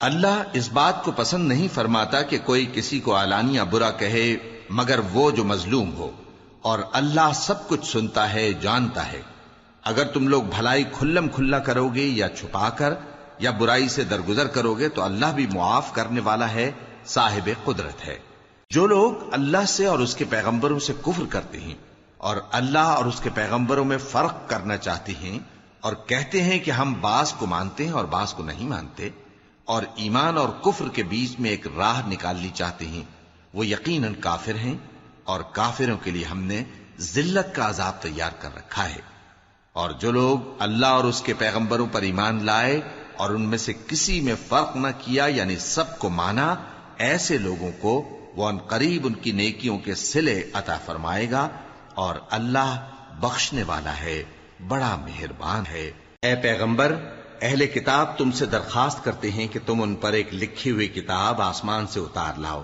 اللہ اس بات کو پسند نہیں فرماتا کہ کوئی کسی کو علانیہ برا کہے مگر وہ جو مظلوم ہو، اور اللہ سب کچھ سنتا ہے، جانتا ہے۔ اگر تم لوگ بھلائی کھلم کھلا کرو گے یا چھپا کر یا برائی سے درگزر کرو گے تو اللہ بھی معاف کرنے والا ہے، صاحب قدرت ہے۔ جو لوگ اللہ سے اور اس کے پیغمبروں سے کفر کرتے ہیں اور اللہ اور اس کے پیغمبروں میں فرق کرنا چاہتے ہیں اور کہتے ہیں کہ ہم بعض کو مانتے ہیں اور بعض کو نہیں مانتے، اور ایمان اور کفر کے بیچ میں ایک راہ نکالنی چاہتے ہیں، وہ یقیناً کافر ہیں، اور کافروں کے لیے ہم نے ذلت کا عذاب تیار کر رکھا ہے۔ اور جو لوگ اللہ اور اس کے پیغمبروں پر ایمان لائے اور ان میں سے کسی میں فرق نہ کیا، یعنی سب کو مانا، ایسے لوگوں کو وہ ان قریب ان کی نیکیوں کے صلے عطا فرمائے گا، اور اللہ بخشنے والا ہے، بڑا مہربان ہے۔ اے پیغمبر، اہل کتاب تم سے درخواست کرتے ہیں کہ تم ان پر ایک لکھی ہوئی کتاب آسمان سے اتار لاؤ،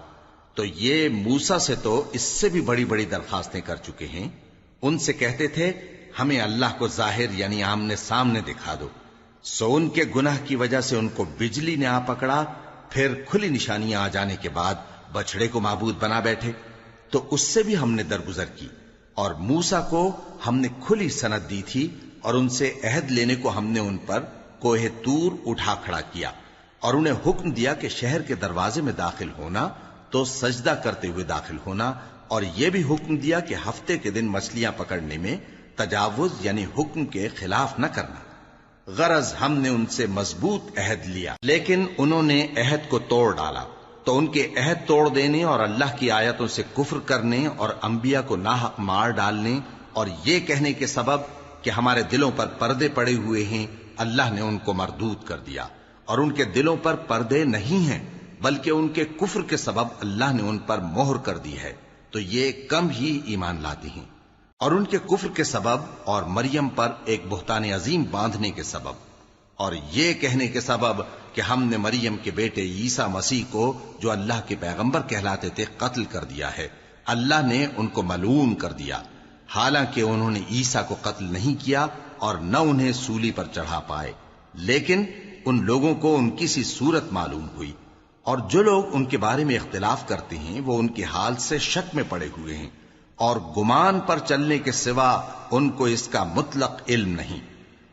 تو یہ موسیٰ سے تو اس سے بھی بڑی بڑی درخواستیں کر چکے ہیں۔ ان سے کہتے تھے ہمیں اللہ کو ظاہر یعنی آمنے سامنے دکھا دو، سو ان کے گناہ کی وجہ سے ان کو بجلی نے آ پکڑا، پھر کھلی نشانیاں آ جانے کے بعد بچڑے کو معبود بنا بیٹھے، تو اس سے بھی ہم نے درگزر کی۔ اور موسیٰ کو ہم نے کھلی سند دی تھی، اور ان سے عہد لینے کو ہم نے ان پر کوہ طور اٹھا کھڑا کیا، اور انہیں حکم دیا کہ شہر کے دروازے میں داخل ہونا تو سجدہ کرتے ہوئے داخل ہونا، اور یہ بھی حکم دیا کہ ہفتے کے دن مچھلیاں پکڑنے میں تجاوز یعنی حکم کے خلاف نہ کرنا۔ غرض ہم نے ان سے مضبوط عہد لیا، لیکن انہوں نے عہد کو توڑ ڈالا، تو ان کے عہد توڑ دینے اور اللہ کی آیتوں سے کفر کرنے اور انبیاء کو ناحق مار ڈالنے اور یہ کہنے کے سبب کہ ہمارے دلوں پر پردے پڑے ہوئے ہیں، اللہ نے ان کو مردود کر دیا۔ اور ان کے دلوں پر پردے نہیں ہیں، بلکہ ان کے کفر کے سبب اللہ نے ان پر مہر کر دی ہے، تو یہ کم ہی ایمان لاتے ہیں۔ اور ان کے کفر کے سبب اور مریم پر ایک بہتان عظیم باندھنے کے سبب اور یہ کہنے کے سبب کہ ہم نے مریم کے بیٹے عیسیٰ مسیح کو جو اللہ کے پیغمبر کہلاتے تھے قتل کر دیا ہے، اللہ نے ان کو ملعون کر دیا، حالانکہ انہوں نے عیسیٰ کو قتل نہیں کیا اور نہ انہیں سولی پر چڑھا پائے، لیکن ان لوگوں کو ان کی سی صورت معلوم ہوئی۔ اور جو لوگ ان کے بارے میں اختلاف کرتے ہیں وہ ان کے حال سے شک میں پڑے ہوئے ہیں، اور گمان پر چلنے کے سوا ان کو اس کا مطلق علم نہیں۔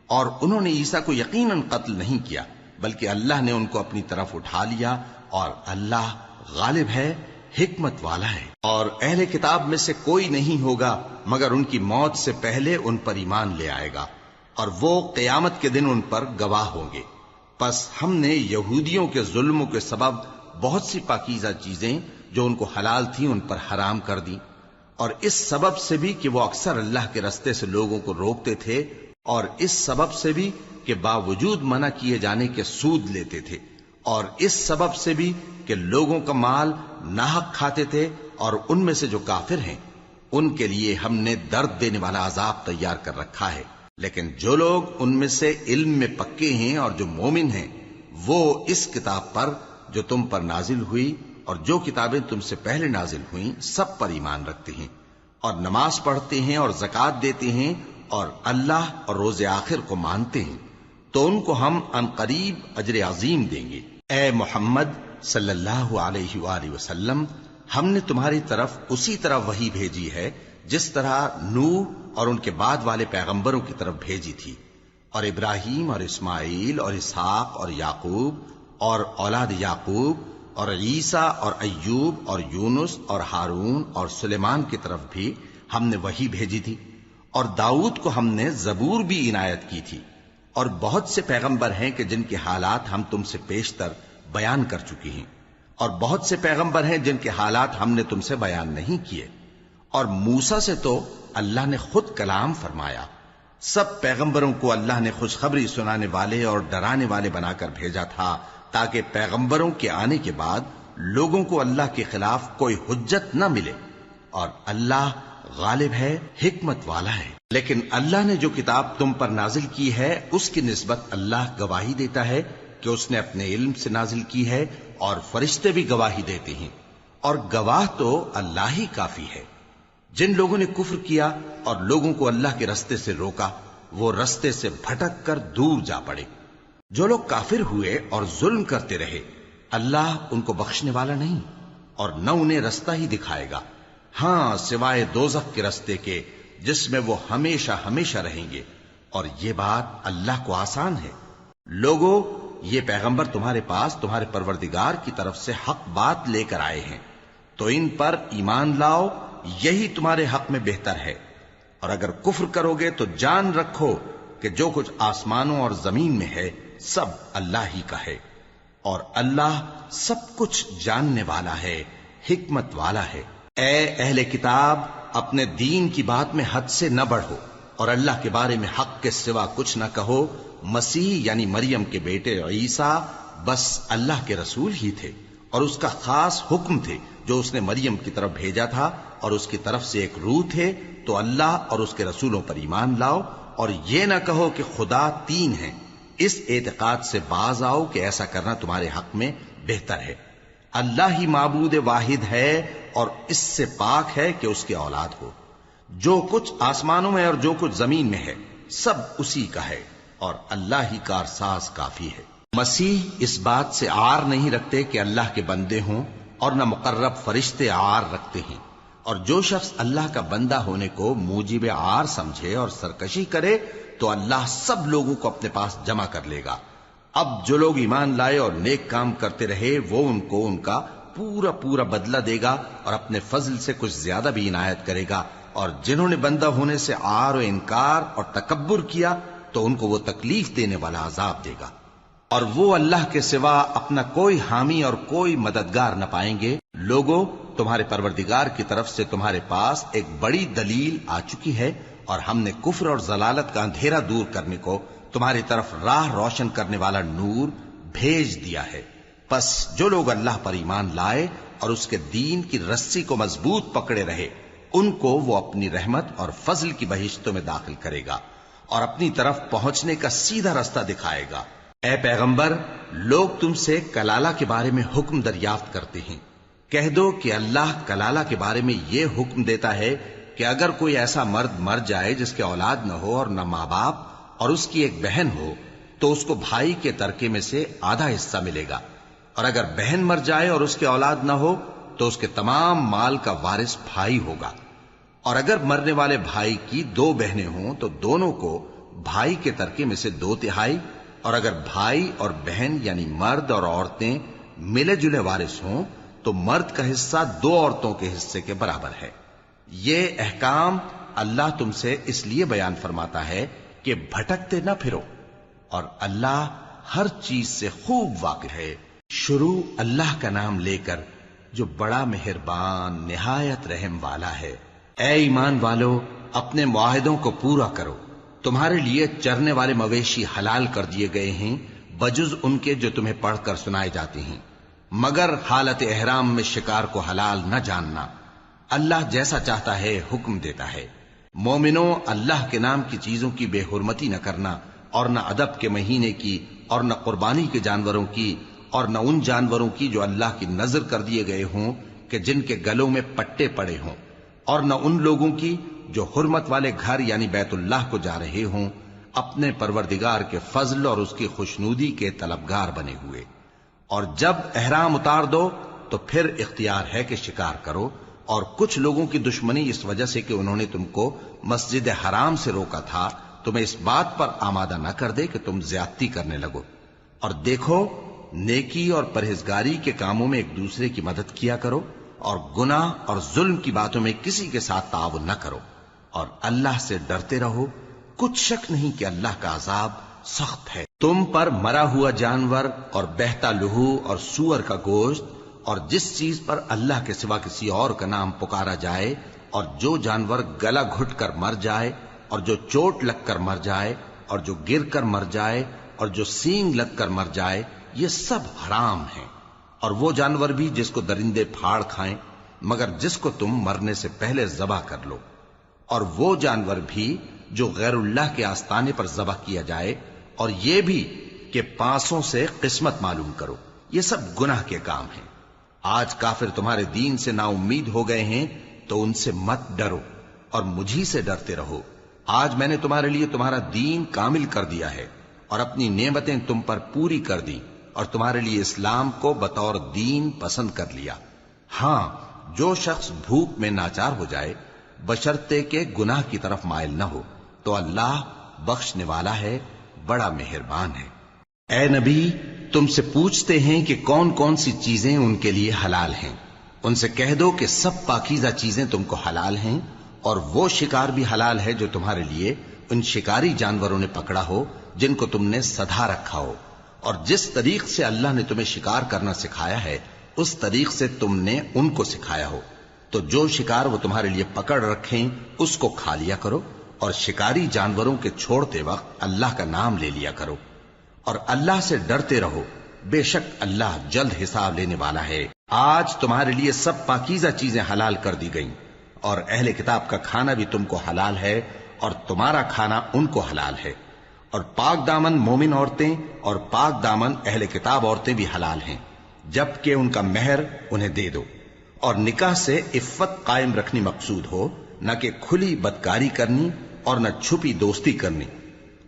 اور انہوں نے عیسیٰ کو یقیناً قتل نہیں کیا، بلکہ اللہ نے ان کو اپنی طرف اٹھا لیا، اور اللہ غالب ہے، حکمت والا ہے۔ اور اہل کتاب میں سے کوئی نہیں ہوگا مگر ان کی موت سے پہلے ان پر ایمان لے آئے گا، اور وہ قیامت کے دن ان پر گواہ ہوں گے۔ پس ہم نے یہودیوں کے ظلموں کے سبب بہت سی پاکیزہ چیزیں جو ان کو حلال تھیں ان پر حرام کر دیں، اور اس سبب سے بھی کہ وہ اکثر اللہ کے رستے سے لوگوں کو روکتے تھے، اور اس سبب سے بھی کہ باوجود منع کیے جانے کے سود لیتے تھے، اور اس سبب سے بھی کہ لوگوں کا مال ناحق کھاتے تھے، اور ان میں سے جو کافر ہیں ان کے لیے ہم نے درد دینے والا عذاب تیار کر رکھا ہے۔ لیکن جو لوگ ان میں سے علم میں پکے ہیں اور جو مومن ہیں وہ اس کتاب پر جو تم پر نازل ہوئی اور جو کتابیں تم سے پہلے نازل ہوئیں سب پر ایمان رکھتے ہیں، اور نماز پڑھتے ہیں اور زکوٰۃ دیتے ہیں اور اللہ اور روز آخر کو مانتے ہیں، تو ان کو ہم عنقریب اجر عظیم دیں گے۔ اے محمد صلی اللہ علیہ وآلہ وسلم، ہم نے تمہاری طرف اسی طرح وحی بھیجی ہے جس طرح نوح اور ان کے بعد والے پیغمبروں کی طرف بھیجی تھی، اور ابراہیم اور اسماعیل اور اسحاق اور یعقوب اور اولاد یعقوب اور عیسیٰ اور ایوب اور یونس اور ہارون اور سلیمان کی طرف بھی ہم نے وحی بھیجی تھی، اور داؤد کو ہم نے زبور بھی عنایت کی تھی، اور بہت سے پیغمبر ہیں کہ جن کے حالات ہم تم سے پیشتر بیان کر چکی ہیں، اور بہت سے پیغمبر ہیں جن کے حالات ہم نے تم سے بیان نہیں کیے، اور موسیٰ سے تو اللہ نے خود کلام فرمایا۔ سب پیغمبروں کو اللہ نے خوشخبری سنانے والے اور ڈرانے والے بنا کر بھیجا تھا تاکہ پیغمبروں کے آنے کے بعد لوگوں کو اللہ کے خلاف کوئی حجت نہ ملے، اور اللہ غالب ہے، حکمت والا ہے۔ لیکن اللہ نے جو کتاب تم پر نازل کی ہے اس کی نسبت اللہ گواہی دیتا ہے کہ اس نے اپنے علم سے نازل کی ہے، اور فرشتے بھی گواہی دیتے ہیں، اور گواہ تو اللہ ہی کافی ہے۔ جن لوگوں نے کفر کیا اور لوگوں کو اللہ کے رستے سے روکا وہ رستے سے بھٹک کر دور جا پڑے۔ جو لوگ کافر ہوئے اور ظلم کرتے رہے اللہ ان کو بخشنے والا نہیں اور نہ انہیں رستہ ہی دکھائے گا، ہاں سوائے دوزخ کے رستے کے جس میں وہ ہمیشہ ہمیشہ رہیں گے، اور یہ بات اللہ کو آسان ہے۔ لوگو، یہ پیغمبر تمہارے پاس تمہارے پروردگار کی طرف سے حق بات لے کر آئے ہیں، تو ان پر ایمان لاؤ، یہی تمہارے حق میں بہتر ہے، اور اگر کفر کرو گے تو جان رکھو کہ جو کچھ آسمانوں اور زمین میں ہے سب اللہ ہی کا ہے، اور اللہ سب کچھ جاننے والا ہے، حکمت والا ہے۔ اے اہل کتاب، اپنے دین کی بات میں حد سے نہ بڑھو اور اللہ کے بارے میں حق کے سوا کچھ نہ کہو۔ مسیح یعنی مریم کے بیٹے عیسیٰ بس اللہ کے رسول ہی تھے اور اس کا خاص حکم تھے جو اس نے مریم کی طرف بھیجا تھا، اور اس کی طرف سے ایک روح تھے، تو اللہ اور اس کے رسولوں پر ایمان لاؤ، اور یہ نہ کہو کہ خدا تین ہیں۔ اس اعتقاد سے باز آؤ کہ ایسا کرنا تمہارے حق میں بہتر ہے۔ اللہ ہی معبود واحد ہے اور اس سے پاک ہے کہ اس کی اولاد ہو۔ جو کچھ آسمانوں میں اور جو کچھ زمین میں ہے سب اسی کا ہے، اور اللہ ہی کارساز کافی ہے۔ مسیح اس بات سے عار نہیں رکھتے کہ اللہ کے بندے ہوں، اور نہ مقرب فرشتے عار رکھتے ہیں، اور جو شخص اللہ کا بندہ ہونے کو موجب عار سمجھے اور سرکشی کرے تو اللہ سب لوگوں کو اپنے پاس جمع کر لے گا۔ اب جو لوگ ایمان لائے اور نیک کام کرتے رہے وہ ان کو ان کا پورا پورا بدلہ دے گا اور اپنے فضل سے کچھ زیادہ بھی عنایت کرے گا، اور جنہوں نے بندہ ہونے سے عار و انکار اور تکبر کیا تو ان کو وہ تکلیف دینے والا عذاب دے گا، اور وہ اللہ کے سوا اپنا کوئی حامی اور کوئی مددگار نہ پائیں گے۔ لوگوں، تمہارے پروردگار کی طرف سے تمہارے پاس ایک بڑی دلیل آ چکی ہے، اور ہم نے کفر اور ضلالت کا اندھیرا دور کرنے کو تمہاری طرف راہ روشن کرنے والا نور بھیج دیا ہے۔ پس جو لوگ اللہ پر ایمان لائے اور اس کے دین کی رسی کو مضبوط پکڑے رہے ان کو وہ اپنی رحمت اور فضل کی بہشتوں میں داخل کرے گا اور اپنی طرف پہنچنے کا سیدھا رستہ دکھائے گا۔ اے پیغمبر، لوگ تم سے کلالہ کے بارے میں حکم دریافت کرتے ہیں، کہہ دو کہ اللہ کلالہ کے بارے میں یہ حکم دیتا ہے کہ اگر کوئی ایسا مرد مر جائے جس کے اولاد نہ ہو اور نہ ماں باپ اور اس کی ایک بہن ہو تو اس کو بھائی کے ترکے میں سے آدھا حصہ ملے گا، اور اگر بہن مر جائے اور اس کے اولاد نہ ہو تو اس کے تمام مال کا وارث بھائی ہوگا، اور اگر مرنے والے بھائی کی دو بہنیں ہوں تو دونوں کو بھائی کے ترکے میں سے 2/3، اور اگر بھائی اور بہن یعنی مرد اور عورتیں ملے جلے وارث ہوں تو مرد کا حصہ 2 عورتوں کے حصے کے برابر ہے۔ یہ احکام اللہ تم سے اس لیے بیان فرماتا ہے کہ بھٹکتے نہ پھرو، اور اللہ ہر چیز سے خوب واقف ہے۔ شروع اللہ کا نام لے کر جو بڑا مہربان نہایت رحم والا ہے۔ اے ایمان والو، اپنے معاہدوں کو پورا کرو۔ تمہارے لیے چرنے والے مویشی حلال کر دیے گئے ہیں بجز ان کے جو تمہیں پڑھ کر سنائے جاتے ہیں، مگر حالت احرام میں شکار کو حلال نہ جاننا۔ اللہ جیسا چاہتا ہے حکم دیتا ہے۔ مومنوں، اللہ کے نام کی چیزوں کی بے حرمتی نہ کرنا، اور نہ ادب کے مہینے کی، اور نہ قربانی کے جانوروں کی، اور نہ ان جانوروں کی جو اللہ کی نذر کر دیے گئے ہوں کہ جن کے گلوں میں پٹے پڑے ہوں، اور نہ ان لوگوں کی جو حرمت والے گھر یعنی بیت اللہ کو جا رہے ہوں اپنے پروردگار کے فضل اور اس کی خوشنودی کے طلبگار بنے ہوئے۔ اور جب احرام اتار دو تو پھر اختیار ہے کہ شکار کرو، اور کچھ لوگوں کی دشمنی اس وجہ سے کہ انہوں نے تم کو مسجد حرام سے روکا تھا تمہیں اس بات پر آمادہ نہ کر دے کہ تم زیادتی کرنے لگو۔ اور دیکھو، نیکی اور پرہیزگاری کے کاموں میں ایک دوسرے کی مدد کیا کرو، اور گناہ اور ظلم کی باتوں میں کسی کے ساتھ تعاون نہ کرو، اور اللہ سے ڈرتے رہو۔ کچھ شک نہیں کہ اللہ کا عذاب سخت ہے۔ تم پر مرا ہوا جانور اور بہتا لہو اور سور کا گوشت اور جس چیز پر اللہ کے سوا کسی اور کا نام پکارا جائے، اور جو جانور گلا گھٹ کر مر جائے، اور جو چوٹ لگ کر مر جائے، اور جو گر کر مر جائے، اور جو سینگ لگ کر مر جائے، یہ سب حرام ہیں۔ اور وہ جانور بھی جس کو درندے پھاڑ کھائیں، مگر جس کو تم مرنے سے پہلے ذبح کر لو، اور وہ جانور بھی جو غیر اللہ کے آستانے پر ذبح کیا جائے، اور یہ بھی کہ پانسوں سے قسمت معلوم کرو۔ یہ سب گناہ کے کام ہیں۔ آج کافر تمہارے دین سے نا امید ہو گئے ہیں تو ان سے مت ڈرو اور مجھی سے ڈرتے رہو۔ آج میں نے تمہارے لیے تمہارا دین کامل کر دیا ہے، اور اپنی نعمتیں تم پر پوری کر دی اور تمہارے لیے اسلام کو بطور دین پسند کر لیا۔ ہاں، جو شخص بھوک میں ناچار ہو جائے بشرطے کہ گناہ کی طرف مائل نہ ہو تو اللہ بخشنے والا ہے، بڑا مہربان ہے۔ اے نبی، تم سے پوچھتے ہیں کہ کون کون سی چیزیں ان کے لیے حلال ہیں۔ ان سے کہہ دو کہ سب پاکیزہ چیزیں تم کو حلال ہیں، اور وہ شکار بھی حلال ہے جو تمہارے لیے ان شکاری جانوروں نے پکڑا ہو جن کو تم نے سدھا رکھا ہو، اور جس طریق سے اللہ نے تمہیں شکار کرنا سکھایا ہے اس طریق سے تم نے ان کو سکھایا ہو، تو جو شکار وہ تمہارے لیے پکڑ رکھیں اس کو کھا لیا کرو، اور شکاری جانوروں کے چھوڑتے وقت اللہ کا نام لے لیا کرو، اور اللہ سے ڈرتے رہو، بے شک اللہ جلد حساب لینے والا ہے۔ آج تمہارے لیے سب پاکیزہ چیزیں حلال کر دی گئیں، اور اہل کتاب کا کھانا بھی تم کو حلال ہے اور تمہارا کھانا ان کو حلال ہے، اور پاک دامن مومن عورتیں اور پاک دامن اہل کتاب عورتیں بھی حلال ہیں، جبکہ ان کا مہر انہیں دے دو، اور نکاح سے عفت قائم رکھنی مقصود ہو، نہ کہ کھلی بدکاری کرنی اور نہ چھپی دوستی کرنی۔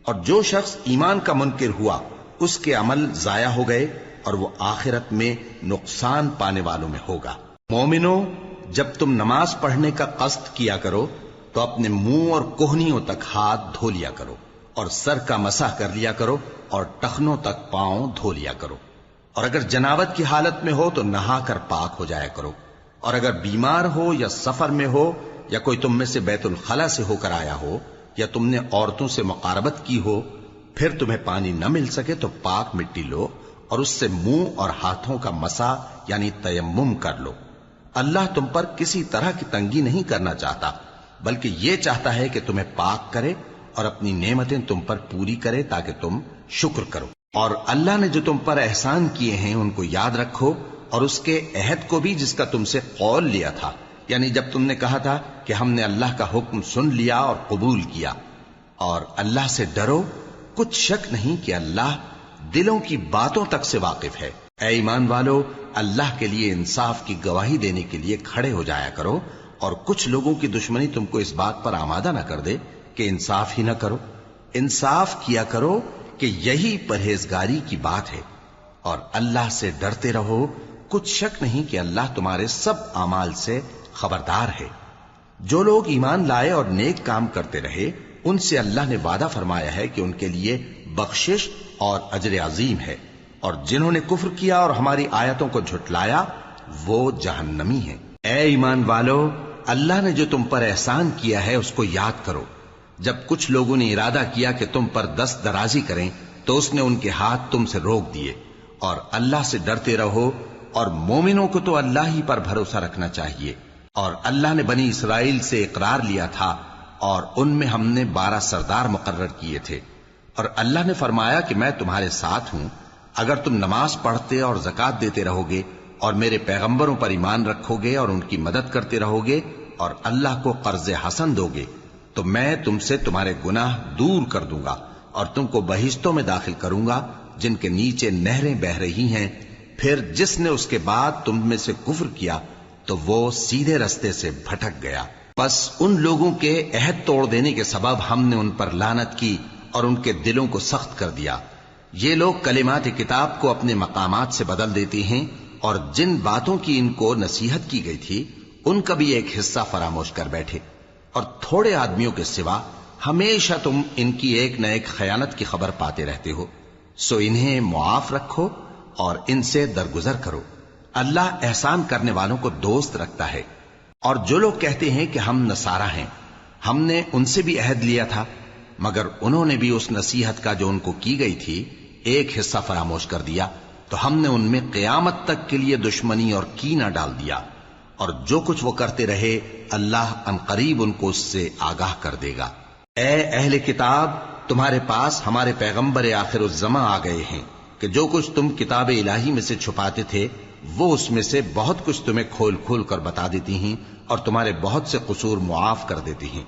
اور جو شخص ایمان کا منکر ہوا اس کے عمل ضائع ہو گئے اور وہ آخرت میں نقصان پانے والوں میں ہوگا۔ مومنو، جب تم نماز پڑھنے کا قصد کیا کرو تو اپنے منہ اور کوہنیوں تک ہاتھ دھو لیا کرو، اور سر کا مسح کر لیا کرو، اور ٹخنوں تک پاؤں دھو لیا کرو، اور اگر جنابت کی حالت میں ہو تو نہا کر پاک ہو جایا کرو، اور اگر بیمار ہو یا سفر میں ہو یا کوئی تم میں سے بیت الخلا سے ہو کر آیا ہو یا تم نے عورتوں سے مقاربت کی ہو، پھر تمہیں پانی نہ مل سکے تو پاک مٹی لو اور اس سے منہ اور ہاتھوں کا مسح یعنی تیمم کر لو۔ اللہ تم پر کسی طرح کی تنگی نہیں کرنا چاہتا، بلکہ یہ چاہتا ہے کہ تمہیں پاک کرے اور اپنی نعمتیں تم پر پوری کرے تاکہ تم شکر کرو۔ اور اللہ نے جو تم پر احسان کیے ہیں ان کو یاد رکھو، اور اس کے عہد کو بھی جس کا تم سے قول لیا تھا، یعنی جب تم نے کہا تھا کہ ہم نے اللہ کا حکم سن لیا اور قبول کیا۔ اور اللہ سے ڈرو، کچھ شک نہیں کہ اللہ دلوں کی باتوں تک سے واقف ہے۔ اے ایمان والو، اللہ کے لیے انصاف کی گواہی دینے کے لیے کھڑے ہو جایا کرو، اور کچھ لوگوں کی دشمنی تم کو اس بات پر آمادہ نہ کر دے کہ انصاف ہی نہ کرو۔ انصاف کیا کرو کہ یہی پرہیزگاری کی بات ہے، اور اللہ سے ڈرتے رہو، کچھ شک نہیں کہ اللہ تمہارے سب اعمال سے خبردار ہے۔ جو لوگ ایمان لائے اور نیک کام کرتے رہے ان سے اللہ نے وعدہ فرمایا ہے کہ ان کے لیے بخشش اور اجر عظیم ہے، اور جنہوں نے کفر کیا اور ہماری آیتوں کو جھٹلایا وہ جہنمی ہیں۔ اے ایمان والو، اللہ نے جو تم پر احسان کیا ہے اس کو یاد کرو۔ جب کچھ لوگوں نے ارادہ کیا کہ تم پر دست درازی کریں تو اس نے ان کے ہاتھ تم سے روک دیے، اور اللہ سے ڈرتے رہو، اور مومنوں کو تو اللہ ہی پر بھروسہ رکھنا چاہیے۔ اور اللہ نے بنی اسرائیل سے اقرار لیا تھا اور ان میں ہم نے 12 سردار مقرر کیے تھے، اور اللہ نے فرمایا کہ میں تمہارے ساتھ ہوں، اگر تم نماز پڑھتے اور زکوٰۃ دیتے رہو گے اور میرے پیغمبروں پر ایمان رکھو گے اور ان کی مدد کرتے رہو گے اور اللہ کو قرض حسن دو گے تو میں تم سے تمہارے گناہ دور کر دوں گا اور تم کو بہشتوں میں داخل کروں گا جن کے نیچے نہریں بہ رہی ہیں۔ پھر جس نے اس کے بعد تم میں سے کفر کیا تو وہ سیدھے رستے سے بھٹک گیا۔ پس ان لوگوں کے عہد توڑ دینے کے سبب ہم نے ان پر لعنت کی اور ان کے دلوں کو سخت کر دیا۔ یہ لوگ کلمات کتاب کو اپنے مقامات سے بدل دیتے ہیں، اور جن باتوں کی ان کو نصیحت کی گئی تھی ان کا بھی ایک حصہ فراموش کر بیٹھے، اور تھوڑے آدمیوں کے سوا ہمیشہ تم ان کی ایک نہ ایک خیانت کی خبر پاتے رہتے ہو، سو انہیں معاف رکھو اور ان سے درگزر کرو۔ اللہ احسان کرنے والوں کو دوست رکھتا ہے۔ اور جو لوگ کہتے ہیں کہ ہم نصارہ ہیں، ہم نے ان سے بھی عہد لیا تھا، مگر انہوں نے بھی اس نصیحت کا جو ان کو کی گئی تھی ایک حصہ فراموش کر دیا، تو ہم نے ان میں قیامت تک کے لیے دشمنی اور کینہ ڈال دیا، اور جو کچھ وہ کرتے رہے اللہ عنقریب ان کو اس سے آگاہ کر دے گا۔ اے اہل کتاب، تمہارے پاس ہمارے پیغمبر آخر الزماں آ گئے ہیں کہ جو کچھ تم کتاب الہی میں سے چھپاتے تھے وہ اس میں سے بہت کچھ تمہیں کھول کھول کر بتا دیتی ہیں اور تمہارے بہت سے قصور معاف کر دیتی ہیں۔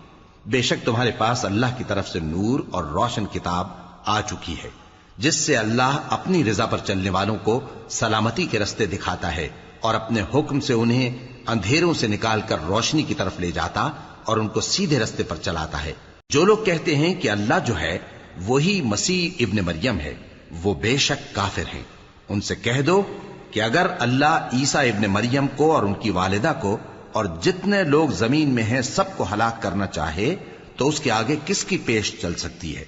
بے شک تمہارے پاس اللہ کی طرف سے نور اور روشن کتاب آ چکی ہے، جس سے اللہ اپنی رضا پر چلنے والوں کو سلامتی کے رستے دکھاتا ہے اور اپنے حکم سے انہیں اندھیروں سے نکال کر روشنی کی طرف لے جاتا اور ان کو سیدھے رستے پر چلاتا ہے۔ جو لوگ کہتے ہیں کہ اللہ جو ہے وہی مسیح ابن مریم ہے، وہ بے شک کافر ہیں۔ ان سے کہہ دو کہ اگر اللہ عیسیٰ ابن مریم کو اور ان کی والدہ کو اور جتنے لوگ زمین میں ہیں سب کو ہلاک کرنا چاہے تو اس کے آگے کس کی پیش چل سکتی ہے؟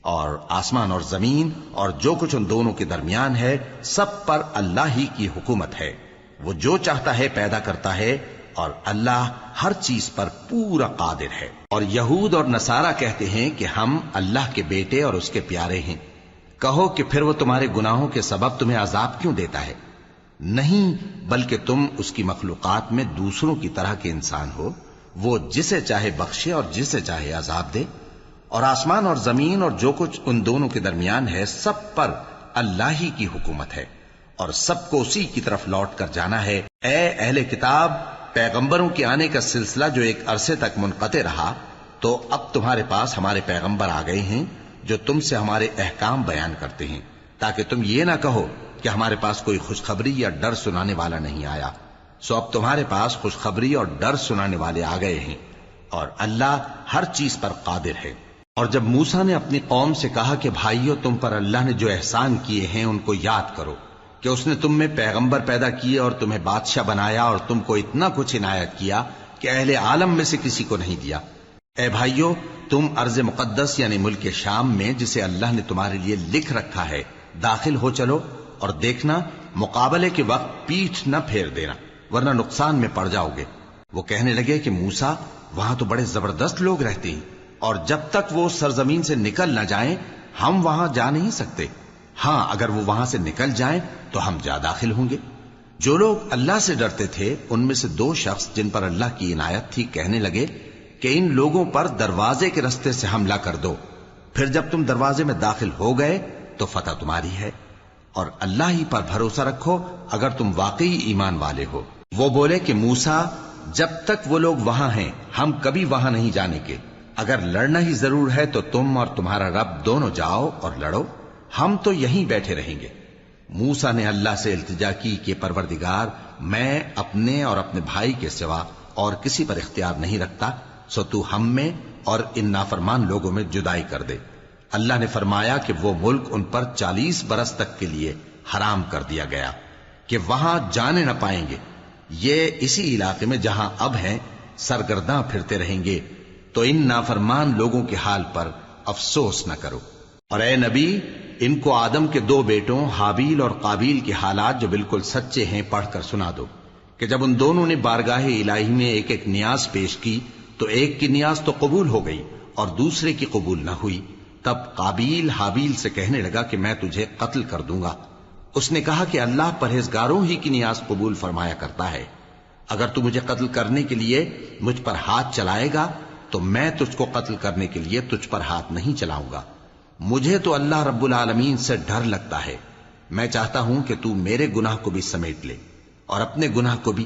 اور آسمان اور زمین اور جو کچھ ان دونوں کے درمیان ہے سب پر اللہ ہی کی حکومت ہے۔ وہ جو چاہتا ہے پیدا کرتا ہے، اور اللہ ہر چیز پر پورا قادر ہے۔ اور یہود اور نصارہ کہتے ہیں کہ ہم اللہ کے بیٹے اور اس کے پیارے ہیں۔ کہو کہ پھر وہ تمہارے گناہوں کے سبب تمہیں عذاب کیوں دیتا ہے؟ نہیں، بلکہ تم اس کی مخلوقات میں دوسروں کی طرح کے انسان ہو، وہ جسے چاہے بخشے اور جسے چاہے عذاب دے۔ اور آسمان اور زمین اور جو کچھ ان دونوں کے درمیان ہے سب پر اللہ ہی کی حکومت ہے، اور سب کو اسی کی طرف لوٹ کر جانا ہے۔ اے اہل کتاب، پیغمبروں کے آنے کا سلسلہ جو ایک عرصے تک منقطع رہا، تو اب تمہارے پاس ہمارے پیغمبر آ گئے ہیں جو تم سے ہمارے احکام بیان کرتے ہیں، تاکہ تم یہ نہ کہو کہ ہمارے پاس کوئی خوشخبری یا ڈر سنانے والا نہیں آیا۔ سو اب تمہارے پاس خوشخبری اور ڈر سنانے والے آ گئے ہیں، اور اللہ ہر چیز پر قادر ہے۔ اور جب موسیٰ نے اپنی قوم سے کہا کہ بھائیو، تم پر اللہ نے جو احسان کیے ہیں ان کو یاد کرو، کہ اس نے تم میں پیغمبر پیدا کیے اور تمہیں بادشاہ بنایا اور تم کو اتنا کچھ عنایت کیا کہ اہل عالم میں سے کسی کو نہیں دیا۔ اے بھائیو، تم ارض مقدس یعنی ملک شام میں، جسے اللہ نے تمہارے لیے لکھ رکھا ہے، داخل ہو چلو، اور دیکھنا مقابلے کے وقت پیٹھ نہ پھیر دینا، ورنہ نقصان میں پڑ جاؤ گے۔ وہ کہنے لگے کہ موسیٰ، وہاں تو بڑے زبردست لوگ رہتے ہیں، اور جب تک وہ سرزمین سے نکل نہ جائیں ہم وہاں جا نہیں سکتے۔ ہاں، اگر وہ وہاں سے نکل جائیں تو ہم جا داخل ہوں گے۔ جو لوگ اللہ سے ڈرتے تھے ان میں سے دو شخص جن پر اللہ کی عنایت تھی کہنے لگے کہ ان لوگوں پر دروازے کے رستے سے حملہ کر دو، پھر جب تم دروازے میں داخل ہو گئے تو فتح تمہاری ہے، اور اللہ ہی پر بھروسہ رکھو اگر تم واقعی ایمان والے ہو۔ وہ بولے کہ موسیٰ، جب تک وہ لوگ وہاں ہیں ہم کبھی وہاں نہیں جانے کے، اگر لڑنا ہی ضرور ہے تو تم اور تمہارا رب دونوں جاؤ اور لڑو، ہم تو یہیں بیٹھے رہیں گے۔ موسیٰ نے اللہ سے التجا کی کہ پروردگار، میں اپنے اور اپنے بھائی کے سوا اور کسی پر اختیار نہیں رکھتا، سو تو ہم میں اور ان نافرمان لوگوں میں جدائی کر دے۔ اللہ نے فرمایا کہ وہ ملک ان پر 40 برس تک کے لیے حرام کر دیا گیا کہ وہاں جانے نہ پائیں گے۔ یہ اسی علاقے میں جہاں اب ہیں سرگرداں پھرتے رہیں گے، تو ان نافرمان لوگوں کے حال پر افسوس نہ کرو۔ اور اے نبی، ان کو آدم کے 2 بیٹوں حابیل اور قابیل کے حالات جو بالکل سچے ہیں پڑھ کر سنا دو، کہ جب ان دونوں نے بارگاہ الہی میں ایک ایک نیاز پیش کی تو ایک کی نیاز تو قبول ہو گئی اور دوسرے کی قبول نہ ہوئی۔ تب قابیل حابیل سے کہنے لگا کہ میں تجھے قتل کر دوں گا۔ اس نے کہا کہ اللہ پرہیزگاروں ہی کی نیاز قبول فرمایا کرتا ہے، اگر تو مجھے قتل کرنے کے لیے مجھ پر ہاتھ چلائے گا تو میں تجھ کو قتل کرنے کے لیے تجھ پر ہاتھ نہیں چلاؤں گا۔ مجھے تو اللہ رب العالمین سے ڈر لگتا ہے، میں چاہتا ہوں کہ تو میرے گناہ کو بھی سمیٹ لے اور اپنے گناہ کو بھی،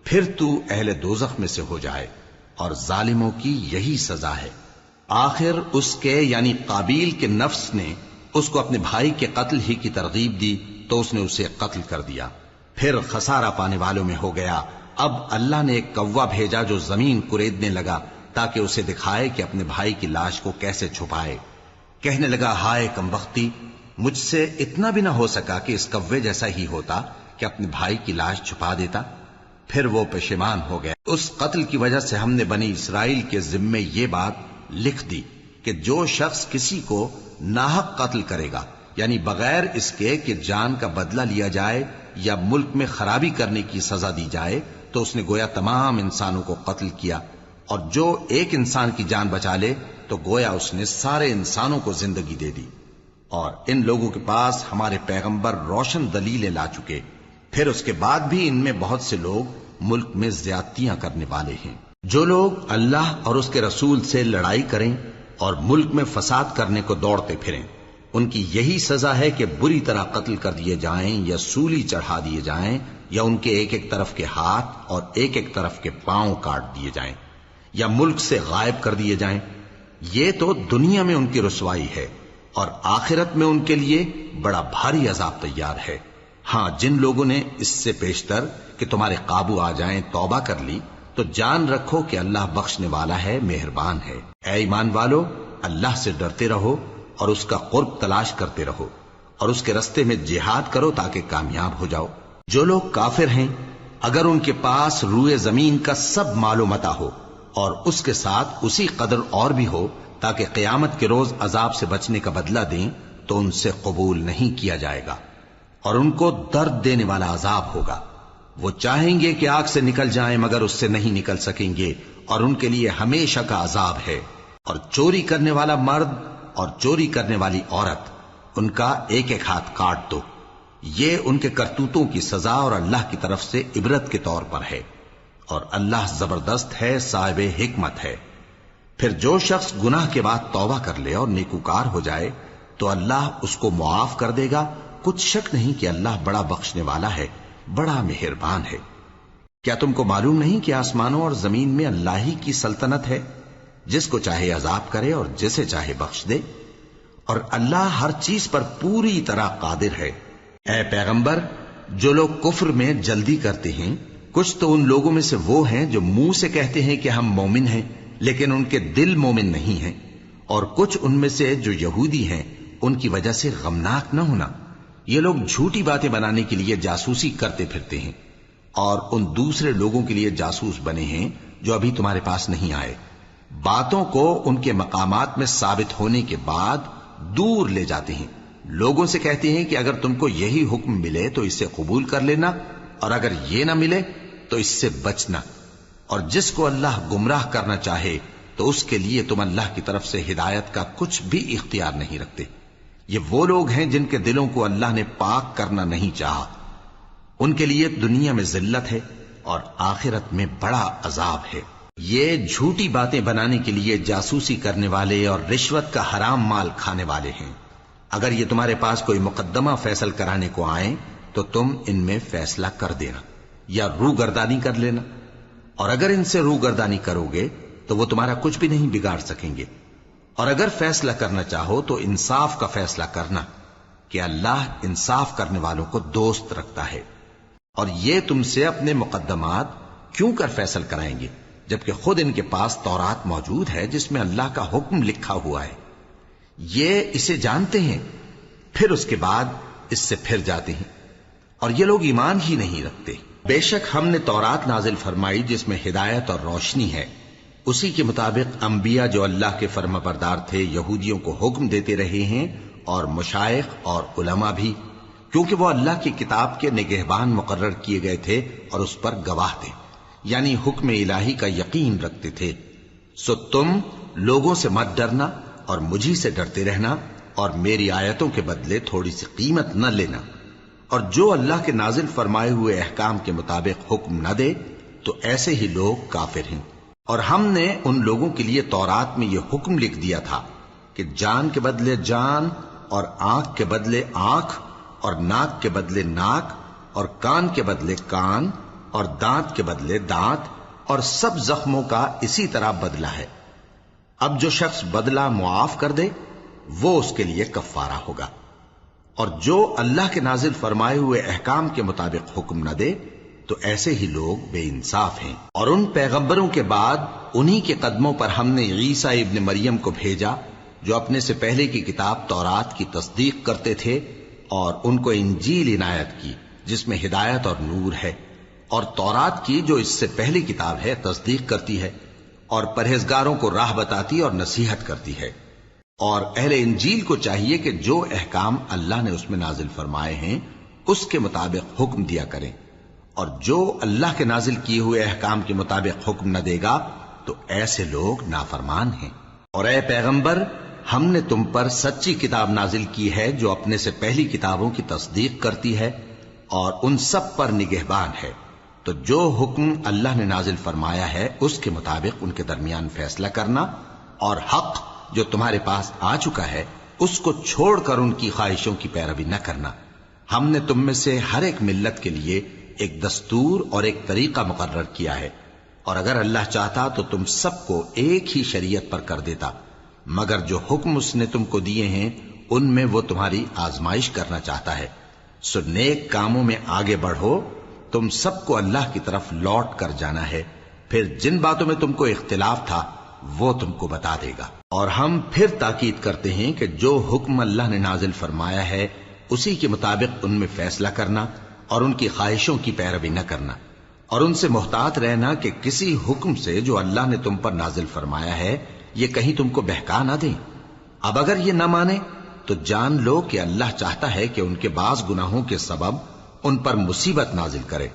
پھر تو اہل دوزخ میں سے ہو جائے، اور ظالموں کی یہی سزا ہے۔ آخر اس کے یعنی قابیل کے نفس نے اس کو اپنے بھائی کے قتل ہی کی ترغیب دی تو اس نے اسے قتل کر دیا، پھر خسارہ پانے والوں میں ہو گیا۔ اب اللہ نے ایک کوا بھیجا جو زمین کریدنے لگا تاکہ اسے دکھائے کہ اپنے بھائی کی لاش کو کیسے چھپائے۔ کہنے لگا، ہائے کمبختی، مجھ سے اتنا بھی نہ ہو سکا کہ اس کوے جیسا ہی ہوتا کہ اپنے بھائی کی لاش چھپا دیتا۔ پھر وہ پشیمان ہو گیا۔ اس قتل کی وجہ سے ہم نے بنی اسرائیل کے ذمے یہ بات لکھ دی کہ جو شخص کسی کو ناحق قتل کرے گا، یعنی بغیر اس کے کہ جان کا بدلہ لیا جائے یا ملک میں خرابی کرنے کی سزا دی جائے، تو اس نے گویا تمام انسانوں کو قتل کیا، اور جو ایک انسان کی جان بچا لے تو گویا اس نے سارے انسانوں کو زندگی دے دی۔ اور ان لوگوں کے پاس ہمارے پیغمبر روشن دلیلیں لا چکے، پھر اس کے بعد بھی ان میں بہت سے لوگ ملک میں زیادتیاں کرنے والے ہیں۔ جو لوگ اللہ اور اس کے رسول سے لڑائی کریں اور ملک میں فساد کرنے کو دوڑتے پھریں، ان کی یہی سزا ہے کہ بری طرح قتل کر دیے جائیں یا سولی چڑھا دیے جائیں، یا ان کے ایک ایک طرف کے ہاتھ اور ایک ایک طرف کے پاؤں کاٹ دیے جائیں، یا ملک سے غائب کر دیے جائیں۔ یہ تو دنیا میں ان کی رسوائی ہے، اور آخرت میں ان کے لیے بڑا بھاری عذاب تیار ہے۔ ہاں، جن لوگوں نے اس سے پیشتر کہ تمہارے قابو آ جائیں توبہ کر لی تو جان رکھو کہ اللہ بخشنے والا ہے، مہربان ہے۔ اے ایمان والو، اللہ سے ڈرتے رہو اور اس کا قرب تلاش کرتے رہو اور اس کے رستے میں جہاد کرو تاکہ کامیاب ہو جاؤ۔ جو لوگ کافر ہیں اگر ان کے پاس روئے زمین کا سب مال و متاع ہو اور اس کے ساتھ اسی قدر اور بھی ہو تاکہ قیامت کے روز عذاب سے بچنے کا بدلہ دیں تو ان سے قبول نہیں کیا جائے گا اور ان کو درد دینے والا عذاب ہوگا۔ وہ چاہیں گے کہ آگ سے نکل جائیں مگر اس سے نہیں نکل سکیں گے اور ان کے لیے ہمیشہ کا عذاب ہے۔ اور چوری کرنے والا مرد اور چوری کرنے والی عورت ان کا ایک ایک ہاتھ کاٹ دو، یہ ان کے کرتوتوں کی سزا اور اللہ کی طرف سے عبرت کے طور پر ہے، اور اللہ زبردست ہے، صاحب حکمت ہے۔ پھر جو شخص گناہ کے بعد توبہ کر لے اور نیکوکار ہو جائے تو اللہ اس کو معاف کر دے گا، کچھ شک نہیں کہ اللہ بڑا بخشنے والا ہے، بڑا مہربان ہے۔ کیا تم کو معلوم نہیں کہ آسمانوں اور زمین میں اللہ ہی کی سلطنت ہے، جس کو چاہے عذاب کرے اور جسے چاہے بخش دے، اور اللہ ہر چیز پر پوری طرح قادر ہے۔ اے پیغمبر، جو لوگ کفر میں جلدی کرتے ہیں کچھ تو ان لوگوں میں سے وہ ہیں جو منہ سے کہتے ہیں کہ ہم مومن ہیں لیکن ان کے دل مومن نہیں ہیں، اور کچھ ان میں سے جو یہودی ہیں ان کی وجہ سے غمناک نہ ہونا۔ یہ لوگ جھوٹی باتیں بنانے کے لیے جاسوسی کرتے پھرتے ہیں اور ان دوسرے لوگوں کے لیے جاسوس بنے ہیں جو ابھی تمہارے پاس نہیں آئے، باتوں کو ان کے مقامات میں ثابت ہونے کے بعد دور لے جاتے ہیں، لوگوں سے کہتے ہیں کہ اگر تم کو یہی حکم ملے تو اسے قبول کر لینا اور اگر یہ نہ ملے تو اس سے بچنا، اور جس کو اللہ گمراہ کرنا چاہے تو اس کے لیے تم اللہ کی طرف سے ہدایت کا کچھ بھی اختیار نہیں رکھتے۔ یہ وہ لوگ ہیں جن کے دلوں کو اللہ نے پاک کرنا نہیں چاہا، ان کے لیے دنیا میں ذلت ہے اور آخرت میں بڑا عذاب ہے۔ یہ جھوٹی باتیں بنانے کے لیے جاسوسی کرنے والے اور رشوت کا حرام مال کھانے والے ہیں۔ اگر یہ تمہارے پاس کوئی مقدمہ فیصل کرانے کو آئیں تو تم ان میں فیصلہ کر دینا یا روگردانی کر لینا، اور اگر ان سے روگردانی کرو گے تو وہ تمہارا کچھ بھی نہیں بگاڑ سکیں گے، اور اگر فیصلہ کرنا چاہو تو انصاف کا فیصلہ کرنا کہ اللہ انصاف کرنے والوں کو دوست رکھتا ہے۔ اور یہ تم سے اپنے مقدمات کیوں کر فیصل کرائیں گے جبکہ خود ان کے پاس تورات موجود ہے جس میں اللہ کا حکم لکھا ہوا ہے، یہ اسے جانتے ہیں پھر اس کے بعد اس سے پھر جاتے ہیں، اور یہ لوگ ایمان ہی نہیں رکھتے۔ بے شک ہم نے تورات نازل فرمائی جس میں ہدایت اور روشنی ہے، اسی کے مطابق انبیاء جو اللہ کے فرما بردار تھے یہودیوں کو حکم دیتے رہے ہیں، اور مشائخ اور علماء بھی، کیونکہ وہ اللہ کی کتاب کے نگہبان مقرر کیے گئے تھے اور اس پر گواہ تھے، یعنی حکم الہی کا یقین رکھتے تھے۔ سو تم لوگوں سے مت ڈرنا اور مجھی سے ڈرتے رہنا، اور میری آیتوں کے بدلے تھوڑی سی قیمت نہ لینا، اور جو اللہ کے نازل فرمائے ہوئے احکام کے مطابق حکم نہ دے تو ایسے ہی لوگ کافر ہیں۔ اور ہم نے ان لوگوں کے لیے تورات میں یہ حکم لکھ دیا تھا کہ جان کے بدلے جان، اور آنکھ کے بدلے آنکھ، اور ناک کے بدلے ناک، اور کان کے بدلے کان، اور دانت کے بدلے دانت، اور سب زخموں کا اسی طرح بدلہ ہے۔ اب جو شخص بدلہ معاف کر دے وہ اس کے لیے کفارہ ہوگا، اور جو اللہ کے نازل فرمائے ہوئے احکام کے مطابق حکم نہ دے تو ایسے ہی لوگ بے انصاف ہیں۔ اور ان پیغمبروں کے بعد انہی کے قدموں پر ہم نے عیسیٰ ابن مریم کو بھیجا جو اپنے سے پہلے کی کتاب تورات کی تصدیق کرتے تھے، اور ان کو انجیل عنایت کی جس میں ہدایت اور نور ہے، اور تورات کی جو اس سے پہلی کتاب ہے تصدیق کرتی ہے اور پرہیزگاروں کو راہ بتاتی اور نصیحت کرتی ہے۔ اور اہل انجیل کو چاہیے کہ جو احکام اللہ نے اس میں نازل فرمائے ہیں اس کے مطابق حکم دیا کریں، اور جو اللہ کے نازل کیے ہوئے احکام کے مطابق حکم نہ دے گا تو ایسے لوگ نافرمان ہیں۔ اور اے پیغمبر، ہم نے تم پر سچی کتاب نازل کی ہے جو اپنے سے پہلی کتابوں کی تصدیق کرتی ہے اور ان سب پر نگہبان ہے، تو جو حکم اللہ نے نازل فرمایا ہے اس کے مطابق ان کے درمیان فیصلہ کرنا، اور حق جو تمہارے پاس آ چکا ہے اس کو چھوڑ کر ان کی خواہشوں کی پیروی نہ کرنا۔ ہم نے تم میں سے ہر ایک ملت کے لیے ایک دستور اور ایک طریقہ مقرر کیا ہے، اور اگر اللہ چاہتا تو تم سب کو ایک ہی شریعت پر کر دیتا، مگر جو حکم اس نے تم کو دیے ہیں ان میں وہ تمہاری آزمائش کرنا چاہتا ہے۔ سو نیک کاموں میں آگے بڑھو، تم سب کو اللہ کی طرف لوٹ کر جانا ہے۔ پھر جن باتوں میں تم کو اختلاف تھا وہ تم کو بتا دے گا۔ اور ہم پھر تاکید کرتے ہیں کہ جو حکم اللہ نے نازل فرمایا ہے اسی کے مطابق ان میں فیصلہ کرنا اور ان کی خواہشوں کی پیروی نہ کرنا، اور ان سے محتاط رہنا کہ کسی حکم سے جو اللہ نے تم پر نازل فرمایا ہے یہ کہیں تم کو بہکا نہ دیں۔ اب اگر یہ نہ مانے تو جان لو کہ اللہ چاہتا ہے کہ ان کے بعض گناہوں کے سبب ان پر مصیبت نازل کرے،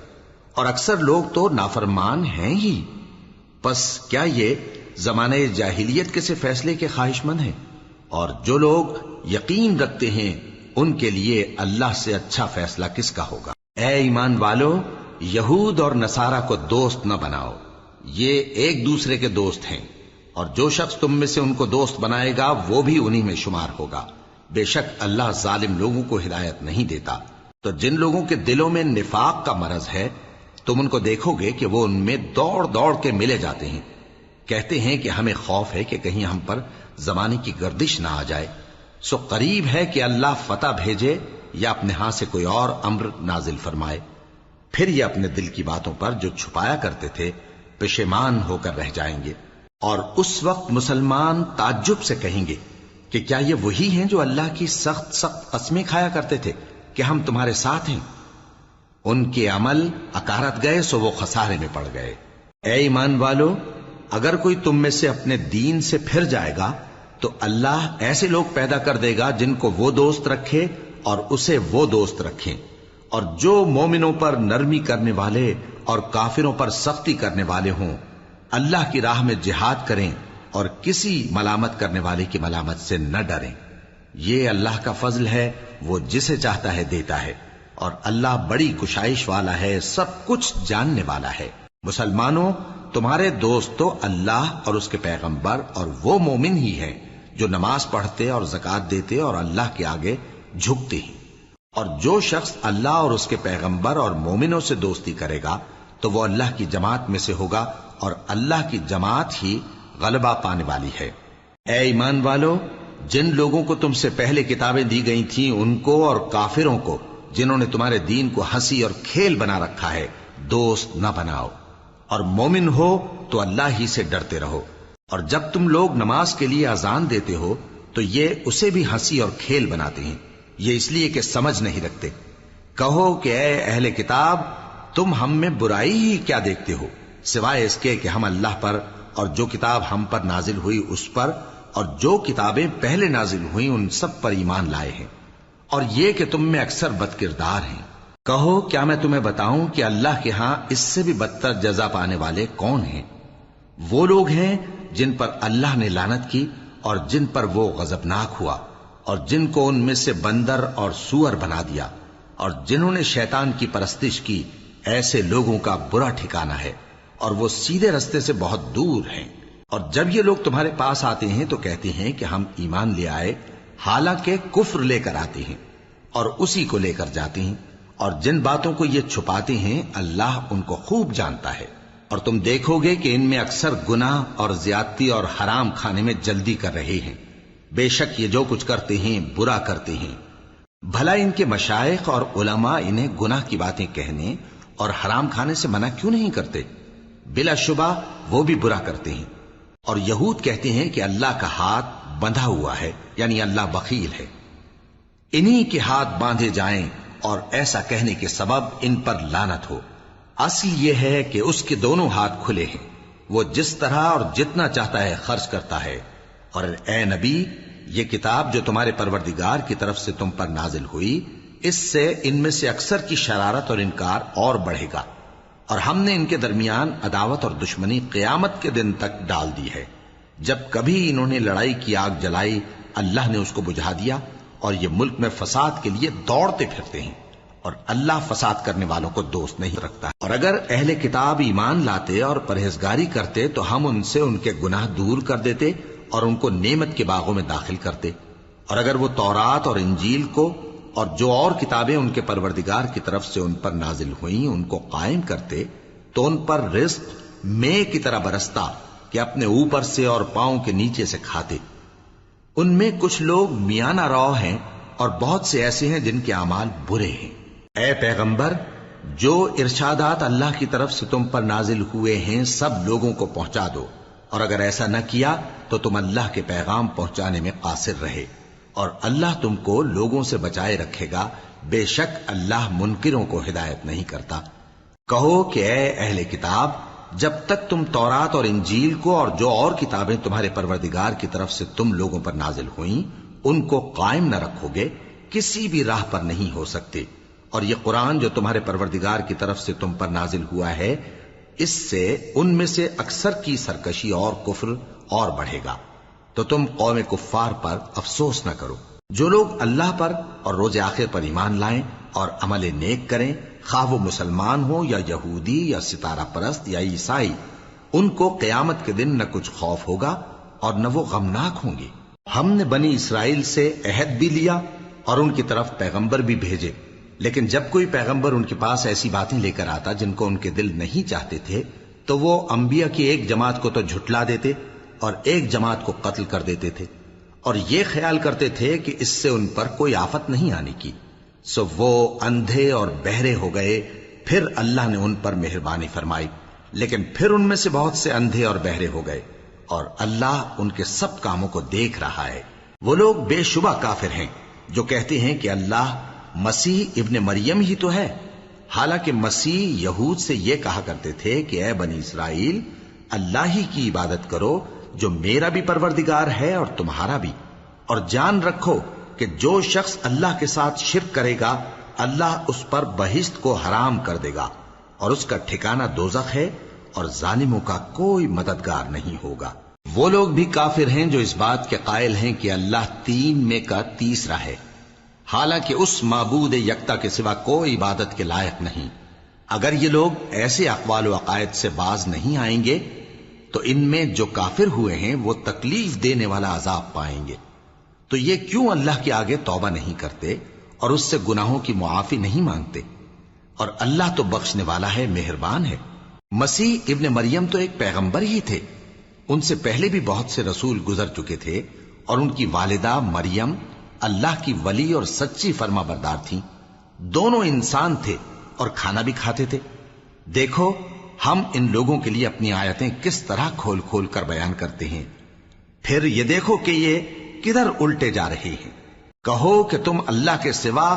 اور اکثر لوگ تو نافرمان ہیں ہی۔ پس کیا یہ زمانہ جاہلیت کے سے فیصلے کے خواہش مند ہیں؟ اور جو لوگ یقین رکھتے ہیں ان کے لیے اللہ سے اچھا فیصلہ کس کا ہوگا؟ اے ایمان والو، یہود اور نصارہ کو دوست نہ بناؤ، یہ ایک دوسرے کے دوست ہیں، اور جو شخص تم میں سے ان کو دوست بنائے گا وہ بھی انہی میں شمار ہوگا۔ بے شک اللہ ظالم لوگوں کو ہدایت نہیں دیتا۔ تو جن لوگوں کے دلوں میں نفاق کا مرض ہے تم ان کو دیکھو گے کہ وہ ان میں دوڑ دوڑ کے ملے جاتے ہیں، کہتے ہیں کہ ہمیں خوف ہے کہ کہیں ہم پر زمانے کی گردش نہ آ جائے، سو قریب ہے کہ اللہ فتح بھیجے یا اپنے ہاں سے کوئی اور امر نازل فرمائے، پھر یہ اپنے دل کی باتوں پر جو چھپایا کرتے تھے پشیمان ہو کر رہ جائیں گے۔ اور اس وقت مسلمان تعجب سے کہیں گے کہ کیا یہ وہی ہیں جو اللہ کی سخت سخت قسمیں کھایا کرتے تھے کہ ہم تمہارے ساتھ ہیں؟ ان کے عمل اکارت گئے سو وہ خسارے میں پڑ گئے۔ اے ایمان والو، اگر کوئی تم میں سے اپنے دین سے پھر جائے گا تو اللہ ایسے لوگ پیدا کر دے گا جن کو وہ دوست رکھے اور اسے وہ دوست رکھیں، اور جو مومنوں پر نرمی کرنے والے اور کافروں پر سختی کرنے والے ہوں، اللہ کی راہ میں جہاد کریں اور کسی ملامت کرنے والے کی ملامت سے نہ ڈریں۔ یہ اللہ کا فضل ہے، وہ جسے چاہتا ہے دیتا ہے، اور اللہ بڑی کشائش والا ہے، سب کچھ جاننے والا ہے۔ مسلمانوں، تمہارے دوست تو اللہ اور اس کے پیغمبر اور وہ مومن ہی ہیں جو نماز پڑھتے اور زکوٰۃ دیتے اور اللہ کے آگے جھکتے ہیں۔ اور جو شخص اللہ اور اس کے پیغمبر اور مومنوں سے دوستی کرے گا تو وہ اللہ کی جماعت میں سے ہوگا، اور اللہ کی جماعت ہی غلبہ پانے والی ہے۔ اے ایمان والو، جن لوگوں کو تم سے پہلے کتابیں دی گئی تھیں ان کو اور کافروں کو جنہوں نے تمہارے دین کو ہنسی اور کھیل بنا رکھا ہے دوست نہ بناؤ، اور مومن ہو تو اللہ ہی سے ڈرتے رہو۔ اور جب تم لوگ نماز کے لیے اذان دیتے ہو تو یہ اسے بھی ہنسی اور کھیل بناتے ہیں، یہ اس لیے کہ سمجھ نہیں رکھتے۔ کہو کہ اے اہل کتاب، تم ہم میں برائی ہی کیا دیکھتے ہو، سوائے اس کے کہ ہم اللہ پر اور جو کتاب ہم پر نازل ہوئی اس پر اور جو کتابیں پہلے نازل ہوئیں ان سب پر ایمان لائے ہیں، اور یہ کہ تم میں اکثر بد کردار ہیں۔ کہو کیا میں تمہیں بتاؤں کہ اللہ کے ہاں اس سے بھی بدتر جزا پانے والے کون ہیں؟ وہ لوگ ہیں جن پر اللہ نے لعنت کی اور جن پر وہ غضبناک ہوا، اور جن کو ان میں سے بندر اور سور بنا دیا، اور جنہوں نے شیطان کی پرستش کی، ایسے لوگوں کا برا ٹھکانہ ہے، اور وہ سیدھے رستے سے بہت دور ہیں۔ اور جب یہ لوگ تمہارے پاس آتے ہیں تو کہتے ہیں کہ ہم ایمان لے آئے، حالانکہ کفر لے کر آتے ہیں اور اسی کو لے کر جاتے ہیں، اور جن باتوں کو یہ چھپاتے ہیں اللہ ان کو خوب جانتا ہے۔ اور تم دیکھو گے کہ ان میں اکثر گناہ اور زیادتی اور حرام کھانے میں جلدی کر رہے ہیں، بے شک یہ جو کچھ کرتے ہیں برا کرتے ہیں۔ بھلا ان کے مشائخ اور علماء انہیں گناہ کی باتیں کہنے اور حرام کھانے سے منع کیوں نہیں کرتے؟ بلا شبہ وہ بھی برا کرتے ہیں۔ اور یہود کہتے ہیں کہ اللہ کا ہاتھ بندھا ہوا ہے، یعنی اللہ بخیل ہے، انہی کے ہاتھ باندھے جائیں، اور ایسا کہنے کے سبب ان پر لعنت ہو۔ اصل یہ ہے کہ اس کے دونوں ہاتھ کھلے ہیں، وہ جس طرح اور جتنا چاہتا ہے خرچ کرتا ہے۔ اور اے نبی، یہ کتاب جو تمہارے پروردگار کی طرف سے تم پر نازل ہوئی، اس سے ان میں سے اکثر کی شرارت اور انکار اور بڑھے گا، اور ہم نے ان کے درمیان عداوت اور دشمنی قیامت کے دن تک ڈال دی ہے۔ جب کبھی انہوں نے لڑائی کی آگ جلائی اللہ نے اس کو بجھا دیا، اور یہ ملک میں فساد کے لیے دوڑتے پھرتے ہیں، اور اللہ فساد کرنے والوں کو دوست نہیں رکھتا۔ اور اگر اہل کتاب ایمان لاتے اور پرہیزگاری کرتے تو ہم ان سے ان کے گناہ دور کر دیتے اور ان کو نعمت کے باغوں میں داخل کرتے۔ اور اگر وہ تورات اور انجیل کو اور جو اور کتابیں ان کے پروردگار کی طرف سے ان پر نازل ہوئیں ان کو قائم کرتے تو ان پر رزق مے کی طرح برستا کہ اپنے اوپر سے اور پاؤں کے نیچے سے کھاتے۔ ان میں کچھ لوگ میانہ رو ہیں اور بہت سے ایسے ہیں جن کے اعمال برے ہیں۔ اے پیغمبر، جو ارشادات اللہ کی طرف سے تم پر نازل ہوئے ہیں سب لوگوں کو پہنچا دو، اور اگر ایسا نہ کیا تو تم اللہ کے پیغام پہنچانے میں قاصر رہے، اور اللہ تم کو لوگوں سے بچائے رکھے گا، بے شک اللہ منکروں کو ہدایت نہیں کرتا۔ کہو کہ اے اہل کتاب، جب تک تم تورات اور انجیل کو اور جو اور کتابیں تمہارے پروردگار کی طرف سے تم لوگوں پر نازل ہوئیں ان کو قائم نہ رکھو گے، کسی بھی راہ پر نہیں ہو سکتے۔ اور یہ قرآن جو تمہارے پروردگار کی طرف سے تم پر نازل ہوا ہے، اس سے ان میں سے اکثر کی سرکشی اور کفر اور بڑھے گا، تو تم قوم کفار پر افسوس نہ کرو۔ جو لوگ اللہ پر اور روز آخر پر ایمان لائیں اور عمل نیک کریں، خواہ وہ مسلمان ہو یا یہودی یا ستارہ پرست یا عیسائی، ان کو قیامت کے دن نہ کچھ خوف ہوگا اور نہ وہ غمناک ہوں گے۔ ہم نے بنی اسرائیل سے عہد بھی لیا اور ان کی طرف پیغمبر بھی بھیجے، لیکن جب کوئی پیغمبر ان کے پاس ایسی باتیں لے کر آتا جن کو ان کے دل نہیں چاہتے تھے تو وہ انبیاء کی ایک جماعت کو تو جھٹلا دیتے اور ایک جماعت کو قتل کر دیتے تھے، اور یہ خیال کرتے تھے کہ اس سے ان پر کوئی آفت نہیں آنے کی، سو وہ اندھے اور بہرے ہو گئے۔ پھر اللہ نے ان پر مہربانی فرمائی، لیکن پھر ان میں سے بہت سے اندھے اور بہرے ہو گئے، اور اللہ ان کے سب کاموں کو دیکھ رہا ہے۔ وہ لوگ بے شبہ کافر ہیں جو کہتے ہیں کہ اللہ مسیح ابن مریم ہی تو ہے، حالانکہ مسیح یہود سے یہ کہا کرتے تھے کہ اے بنی اسرائیل، اللہ ہی کی عبادت کرو جو میرا بھی پروردگار ہے اور تمہارا بھی، اور جان رکھو کہ جو شخص اللہ کے ساتھ شرک کرے گا اللہ اس پر بہشت کو حرام کر دے گا، اور اس کا ٹھکانہ دوزخ ہے، اور ظالموں کا کوئی مددگار نہیں ہوگا۔ وہ لوگ بھی کافر ہیں جو اس بات کے قائل ہیں کہ اللہ تین میں کا تیسرا ہے، حالانکہ اس معبود یکتا کے سوا کوئی عبادت کے لائق نہیں۔ اگر یہ لوگ ایسے اقوال و عقائد سے باز نہیں آئیں گے تو ان میں جو کافر ہوئے ہیں وہ تکلیف دینے والا عذاب پائیں گے۔ تو یہ کیوں اللہ کے آگے توبہ نہیں کرتے اور اس سے گناہوں کی معافی نہیں مانگتے؟ اور اللہ تو بخشنے والا ہے، مہربان ہے۔ مسیح ابن مریم تو ایک پیغمبر ہی تھے، ان سے پہلے بھی بہت سے رسول گزر چکے تھے، اور ان کی والدہ مریم اللہ کی ولی اور سچی فرما بردار تھیں، دونوں انسان تھے اور کھانا بھی کھاتے تھے۔ دیکھو ہم ان لوگوں کے لیے اپنی آیتیں کس طرح کھول کھول کر بیان کرتے ہیں، پھر یہ دیکھو کہ یہ کدھر الٹے جا رہے ہیں۔ کہو کہ تم اللہ کے سوا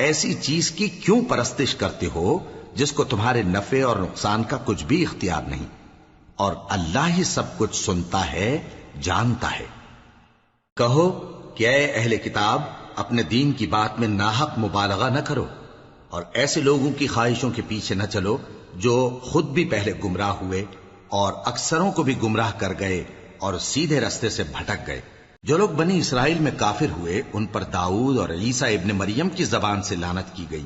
ایسی چیز کی کیوں پرستش کرتے ہو جس کو تمہارے نفع اور نقصان کا کچھ بھی اختیار نہیں، اور اللہ ہی سب کچھ سنتا ہے، جانتا ہے۔ کہو کہ اے اہل کتاب، اپنے دین کی بات میں ناحق مبالغہ نہ کرو، اور ایسے لوگوں کی خواہشوں کے پیچھے نہ چلو جو خود بھی پہلے گمراہ ہوئے اور اکثروں کو بھی گمراہ کر گئے اور سیدھے رستے سے بھٹک گئے۔ جو لوگ بنی اسرائیل میں کافر ہوئے ان پر داؤد اور عیسیٰ ابن مریم کی زبان سے لعنت کی گئی،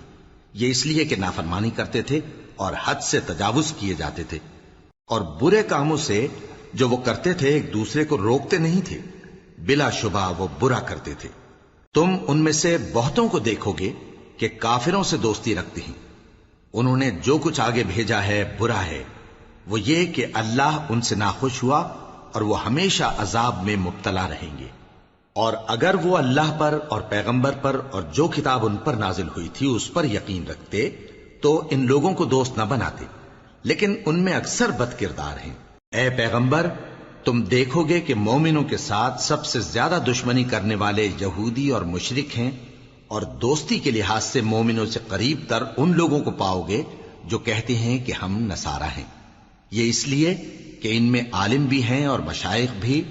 یہ اس لیے کہ نافرمانی کرتے تھے اور حد سے تجاوز کیے جاتے تھے، اور برے کاموں سے جو وہ کرتے تھے ایک دوسرے کو روکتے نہیں تھے، بلا شبہ وہ برا کرتے تھے۔ تم ان میں سے بہتوں کو دیکھو گے کہ کافروں سے دوستی رکھتے ہیں، انہوں نے جو کچھ آگے بھیجا ہے برا ہے، وہ یہ کہ اللہ ان سے ناخوش ہوا اور وہ ہمیشہ عذاب میں مبتلا رہیں گے۔ اور اگر وہ اللہ پر اور پیغمبر پر اور جو کتاب ان پر نازل ہوئی تھی اس پر یقین رکھتے تو ان لوگوں کو دوست نہ بناتے، لیکن ان میں اکثر بد کردار ہیں۔ اے پیغمبر، تم دیکھو گے کہ مومنوں کے ساتھ سب سے زیادہ دشمنی کرنے والے یہودی اور مشرک ہیں، اور دوستی کے لحاظ سے مومنوں سے قریب تر ان لوگوں کو پاؤ گے جو کہتے ہیں کہ ہم نصارہ ہیں۔ یہ اس لیے کہ ان میں عالم بھی ہیں اور مشائخ بھی،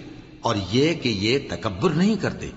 اور یہ کہ یہ تکبر نہیں کرتے۔